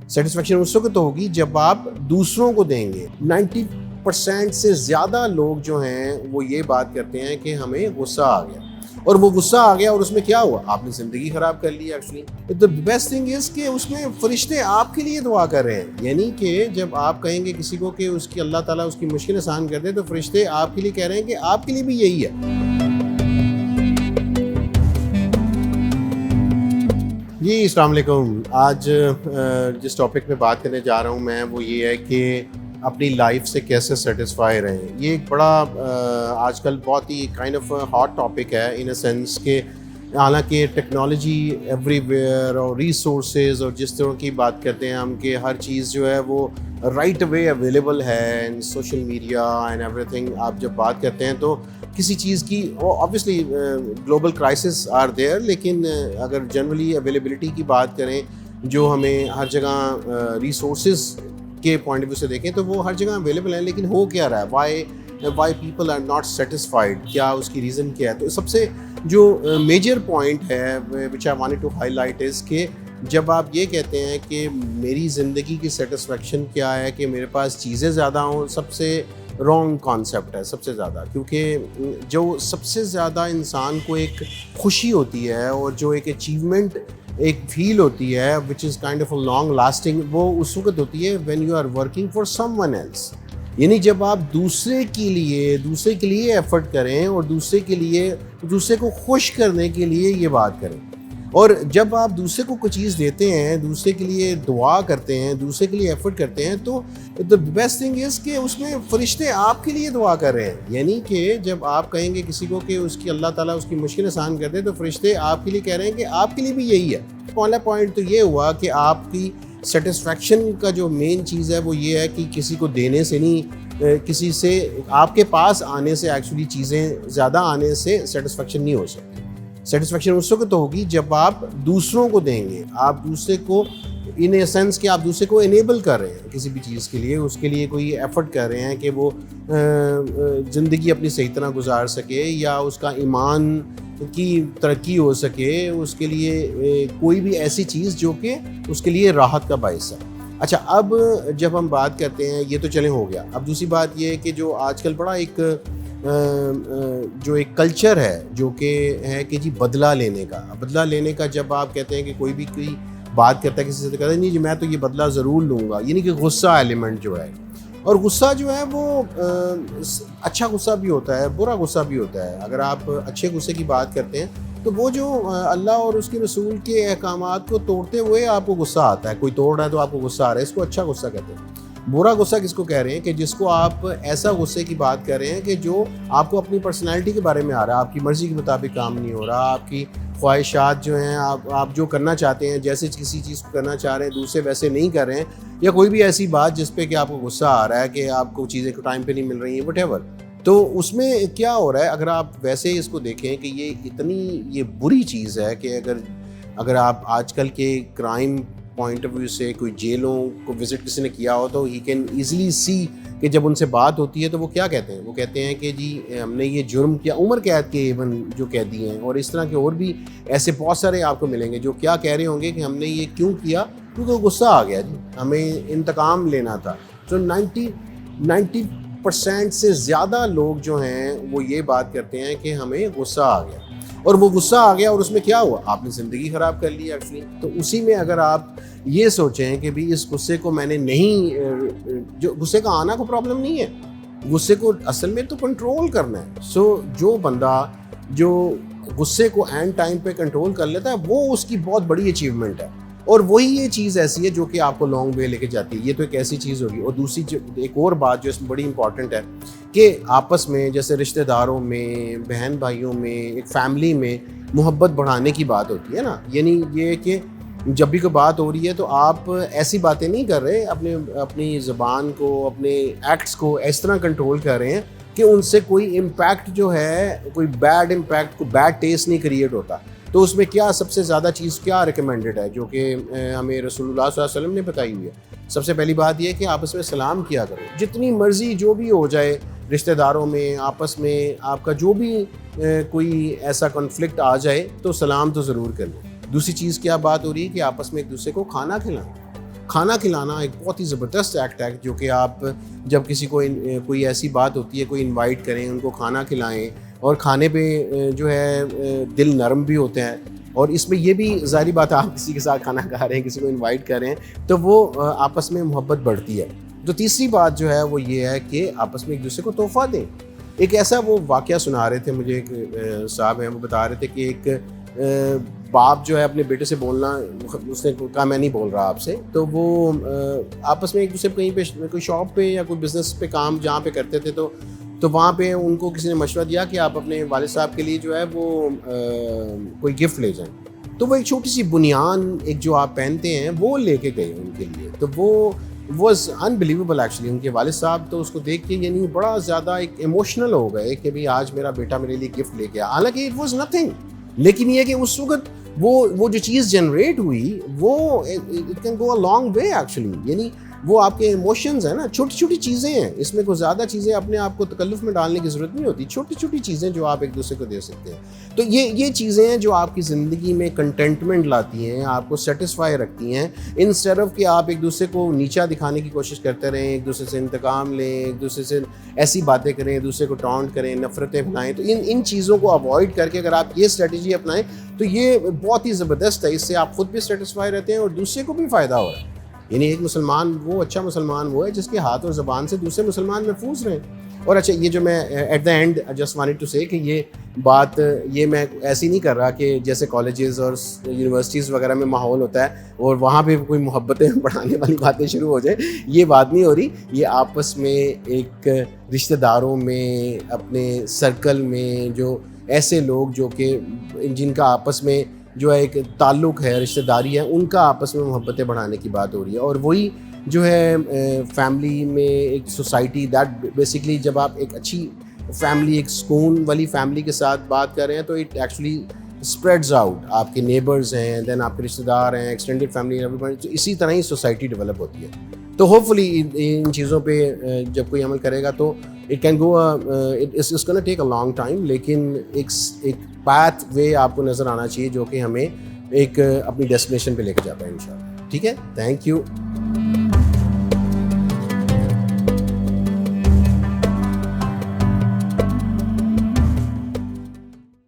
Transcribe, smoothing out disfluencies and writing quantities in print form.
Satisfaction اس وقت ہوگی جب آپ دوسروں کو دیں گے. 90% سے زیادہ لوگ جو ہیں وہ یہ بات کرتے ہیں کہ ہمیں غصہ آ گیا, اور وہ غصہ آ گیا اور اس میں کیا ہوا, آپ نے زندگی خراب کر لی. Actually the best thing is کہ اس میں فرشتے آپ کے لیے دعا کر رہے ہیں. یعنی کہ جب آپ کہیں گے کسی کو کہ اس کی اللہ تعالیٰ اس کی مشکل آسان کر دے, تو فرشتے آپ کے لیے کہہ رہے ہیں کہ آپ کے لیے بھی یہی ہے. جی السلام علیکم. آج جس ٹاپک پہ بات کرنے جا رہا ہوں میں, وہ یہ ہے کہ اپنی لائف سے کیسے سیٹسفائی رہیں. یہ ایک بڑا آج کل بہت he kind of hot topic ہے ان اے سینس کہ حالانکہ ٹیکنالوجی ایوری ویئر اور ریسورسز اور جس طرح کی بات کرتے ہیں ہم کہ ہر چیز جو ہے وہ رائٹ اوے اویلیبل ہے اینڈ سوشل میڈیا اینڈ ایوری تھنگ. آپ جب بات کرتے ہیں تو کسی چیز کی obviously global crisis are there, لیکن اگر جنرلی اویلیبلٹی کی بات کریں جو ہمیں ہر جگہ ریسورسز کے پوائنٹ آف ویو سے دیکھیں تو وہ ہر جگہ اویلیبل ہیں, لیکن ہو کیا رہا ہے, why people are not satisfied, کیا اس کی ریزن کیا ہے. تو سب سے جو میجر پوائنٹ ہے which I wanted to highlight is کہ جب آپ یہ کہتے ہیں کہ میری زندگی کی سیٹسفیکشن کیا ہے کہ میرے پاس چیزیں زیادہ ہوں, سب سے رانگ کانسیپٹ ہے سب سے زیادہ. کیونکہ جو سب سے زیادہ انسان کو ایک خوشی ہوتی ہے اور جو ایک اچیومنٹ ایک فیل ہوتی ہے which is kind of long lasting, وہ اس وقت ہوتی ہے when you are working for someone else. یعنی جب آپ دوسرے کے لیے ایفرٹ کریں اور دوسرے کو خوش کرنے کے لیے یہ بات کریں, اور جب آپ دوسرے کو کوئی چیز دیتے ہیں, دوسرے کے لیے دعا کرتے ہیں, دوسرے کے لیے ایفرٹ کرتے ہیں, تو the best thing is کہ اس میں فرشتے آپ کے لیے دعا کر رہے ہیں. یعنی کہ جب آپ کہیں گے کسی کو کہ اس کی اللہ تعالیٰ اس کی مشکل آسان کر دے, تو فرشتے آپ کے لیے کہہ رہے ہیں کہ آپ کے لیے بھی یہی ہے. پہلا پوائنٹ تو یہ ہوا کہ آپ کی سیٹسفیکشن کا جو مین چیز ہے وہ یہ ہے کہ کسی کو دینے سے نہیں, کسی سے آپ کے پاس آنے سے, ایکچولی چیزیں زیادہ آنے سے سیٹسفیکشن نہیں ہو سکتی. سیٹسفیکشن اس وقت ہوگی جب آپ دوسروں کو دیں گے, آپ دوسرے کو ان اے سینس کہ آپ دوسرے کو انیبل کر رہے ہیں کسی بھی چیز کے لیے, اس کے لیے کوئی ایفرٹ کر رہے ہیں کہ وہ زندگی اپنی صحیح طرح گزار سکے یا اس کا ایمان کی ترقی ہو سکے, اس کے لیے کوئی بھی ایسی چیز جو کہ اس کے لیے راحت کا باعث ہے. اچھا, اب جب ہم بات کرتے ہیں یہ تو چلیں ہو گیا. اب دوسری بات یہ ہے کہ جو آج کل بڑا ایک کلچر ہے جو کہ ہے کہ جی بدلہ لینے کا جب آپ کہتے ہیں کہ کوئی بات کرتا ہے کسی سے, کہتے ہیں نہیں جی میں تو یہ بدلہ ضرور لوں گا. یعنی کہ غصہ ایلیمنٹ جو ہے, اور غصہ جو ہے وہ اچھا غصہ بھی ہوتا ہے, برا غصہ بھی ہوتا ہے. اگر آپ اچھے غصے کی بات کرتے ہیں تو وہ جو اللہ اور اس کے رسول کے احکامات کو توڑتے ہوئے آپ کو غصہ آتا ہے, کوئی توڑ رہا ہے تو آپ کو غصہ آ رہا ہے, اس کو اچھا غصہ کہتے ہیں. برا غصہ کس کو کہہ رہے ہیں کہ جس کو آپ ایسا غصے کی بات کر رہے ہیں کہ جو آپ کو اپنی پرسنالٹی کے بارے میں آ رہا ہے, آپ کی مرضی کے مطابق کام نہیں ہو رہا, آپ کی خواہشات جو ہیں آپ جو کرنا چاہتے ہیں, جیسے کسی چیز کو کرنا چاہ رہے ہیں دوسرے ویسے نہیں کر رہے ہیں, یا کوئی بھی ایسی بات جس پہ کہ آپ کو غصہ آ رہا ہے کہ آپ کو چیزیں کو ٹائم پہ نہیں مل رہی ہیں, وٹ ایور. تو اس میں کیا ہو رہا ہے, اگر آپ ویسے اس کو دیکھیں کہ یہ بری چیز ہے کہ اگر آپ آج کل کے کرائم پوائنٹ آف ویو سے کوئی جیلوں کو وزٹ کسی نے کیا ہو تو ہی کین ایزیلی سی کہ جب ان سے بات ہوتی ہے تو وہ کیا کہتے ہیں. وہ کہتے ہیں کہ جی ہم نے یہ جرم کیا, عمر قید کے ایون جو قیدی ہیں, اور اس طرح کے اور بھی ایسے بہت سارے آپ کو ملیں گے جو کیا کہہ رہے ہوں گے کہ ہم نے یہ کیوں کیا, کیونکہ غصہ آ گیا جی, ہمیں انتقام لینا تھا. تو 90% سے زیادہ لوگ جو ہیں وہ یہ بات کرتے ہیں کہ ہمیں غصہ آ گیا, اور وہ غصہ آ گیا اور اس میں کیا ہوا, آپ نے زندگی خراب کر لی ایکچولی. تو اسی میں اگر آپ یہ سوچیں کہ بھی اس غصے کو میں نے نہیں, جو غصے کا آنا کو پرابلم نہیں ہے, غصے کو اصل میں تو کنٹرول کرنا ہے. جو بندہ جو غصے کو اینڈ ٹائم پہ کنٹرول کر لیتا ہے وہ اس کی بہت بڑی اچیومنٹ ہے, اور وہی یہ چیز ایسی ہے جو کہ آپ کو لانگ وے لے کے جاتی ہے. یہ تو ایک ایسی چیز ہوگی. اور دوسری ایک اور بات جو اس میں بڑی امپورٹنٹ ہے کہ آپس میں جیسے رشتہ داروں میں, بہن بھائیوں میں, ایک فیملی میں محبت بڑھانے کی بات ہوتی ہے نا. یعنی یہ کہ جب بھی کوئی بات ہو رہی ہے تو آپ ایسی باتیں نہیں کر رہے, اپنی زبان کو, اپنے ایکٹس کو اس طرح کنٹرول کر رہے ہیں کہ ان سے کوئی امپیکٹ جو ہے, کوئی بیڈ امپیکٹ, کوئی بیڈ ٹیسٹ نہیں کریٹ ہوتا. تو اس میں کیا سب سے زیادہ چیز کیا ریکمینڈڈ ہے جو کہ ہمیں رسول اللہ صلی اللہ علیہ وسلم نے بتائی ہوئی ہے. سب سے پہلی بات یہ کہ آپس میں سلام کیا کرو, جتنی مرضی جو بھی ہو جائے رشتہ داروں میں, آپس میں آپ کا جو بھی کوئی ایسا کنفلکٹ آ جائے تو سلام تو ضرور کر لیں. دوسری چیز کیا بات ہو رہی ہے کہ آپس میں ایک دوسرے کو کھانا کھلائیں. کھانا کھلانا ایک بہت ہی زبردست ایکٹ ہے جو کہ آپ جب کسی کو کوئی ایسی بات ہوتی ہے کوئی انوائٹ کریں, ان کو کھانا کھلائیں, اور کھانے پہ جو ہے دل نرم بھی ہوتے ہیں. اور اس میں یہ بھی ظاہری بات ہے آپ کسی کے ساتھ کھانا کھا رہے ہیں, کسی کو انوائٹ کر رہے ہیں, تو وہ آپس میں محبت بڑھتی ہے. تو تیسری بات جو ہے وہ یہ ہے کہ آپس میں ایک دوسرے کو تحفہ دیں. ایک ایسا وہ واقعہ سنا رہے تھے مجھے, ایک صاحب ہیں وہ بتا رہے تھے کہ ایک باپ جو ہے اپنے بیٹے سے بولنا, اس نے کہا میں نہیں بول رہا آپ سے, تو وہ آپس میں ایک دوسرے کہیں پہ کوئی شاپ پہ یا کوئی بزنس پہ کام جہاں پہ کرتے تھے, تو وہاں پہ ان کو کسی نے مشورہ دیا کہ آپ اپنے والد صاحب کے لیے جو ہے وہ کوئی گفٹ لے جائیں. تو وہ ایک چھوٹی سی بنیان ایک جو آپ پہنتے ہیں وہ لے کے گئے ان کے لیے. تو وہ واز انبلیویبل ایکچولی. ان کے والد صاحب تو اس کو دیکھ کے یعنی بڑا زیادہ ایک ایموشنل ہو گئے کہ بھئی آج میرا بیٹا میرے لیے گفٹ لے کے آیا. حالانکہ اٹ واز نتھنگ, لیکن یہ کہ اس وقت وہ جو چیز جنریٹ ہوئی وہ it can go a long way actually. یعنی وہ آپ کے ایموشنز ہیں نا, چھوٹی چھوٹی چیزیں ہیں, اس میں کوئی زیادہ چیزیں اپنے آپ کو تکلف میں ڈالنے کی ضرورت نہیں ہوتی. چھوٹی چھوٹی چیزیں جو آپ ایک دوسرے کو دے سکتے ہیں. تو یہ چیزیں ہیں جو آپ کی زندگی میں کنٹینٹمنٹ لاتی ہیں, آپ کو سیٹسفائی رکھتی ہیں, انسٹیڈ آف کہ آپ ایک دوسرے کو نیچا دکھانے کی کوشش کرتے رہیں, ایک دوسرے سے انتقام لیں, ایک دوسرے سے ایسی باتیں کریں, ایک دوسرے کو ٹانٹ کریں, نفرتیں پھیلائیں. تو ان چیزوں کو اوائڈ کر کے اگر آپ یہ اسٹریٹجی اپنائیں تو یہ بہت ہی زبردست ہے. اس سے آپ خود بھی سیٹسفائی رہتے ہیں اور دوسرے کو بھی فائدہ ہو رہا ہے. یعنی ایک مسلمان, وہ اچھا مسلمان وہ ہے جس کے ہاتھ اور زبان سے دوسرے مسلمان محفوظ رہیں. اور اچھا یہ جو میں at the end just wanted to say کہ یہ بات یہ میں ایسی نہیں کر رہا کہ جیسے کالجز اور یونیورسٹیز وغیرہ میں ماحول ہوتا ہے اور وہاں پہ کوئی محبتیں بڑھانے والی باتیں شروع ہو جائیں, یہ بات نہیں ہو رہی. یہ آپس میں ایک رشتہ داروں میں, اپنے سرکل میں جو ایسے لوگ جو کہ جن کا آپس میں جو ہے ایک تعلق ہے, رشتہ داری ہے, ان کا آپس میں محبتیں بڑھانے کی بات ہو رہی ہے. اور وہی جو ہے فیملی میں ایک سوسائٹی دیٹ بیسکلی جب آپ ایک اچھی فیملی, ایک سکون والی فیملی کے ساتھ بات کر رہے ہیں تو اٹ ایکچولی اسپریڈز آؤٹ. آپ کے نیبرز ہیں, دین آپ کے رشتہ دار ہیں, ایکسٹینڈیڈ فیملی, تو اسی طرح ہی سوسائٹی ڈیولپ ہوتی ہے. تو ہوپ فلی ان چیزوں پہ جب کوئی عمل کرے گا تو it can go it's gonna take a long time, لیکن ایک پاتھ وے آپ کو نظر آنا چاہیے جو کہ ہمیں ایک اپنی ڈیسٹینیشن پہ لے کے جاتا ہے انشاءاللہ. ٹھیک ہے, تھینک یو.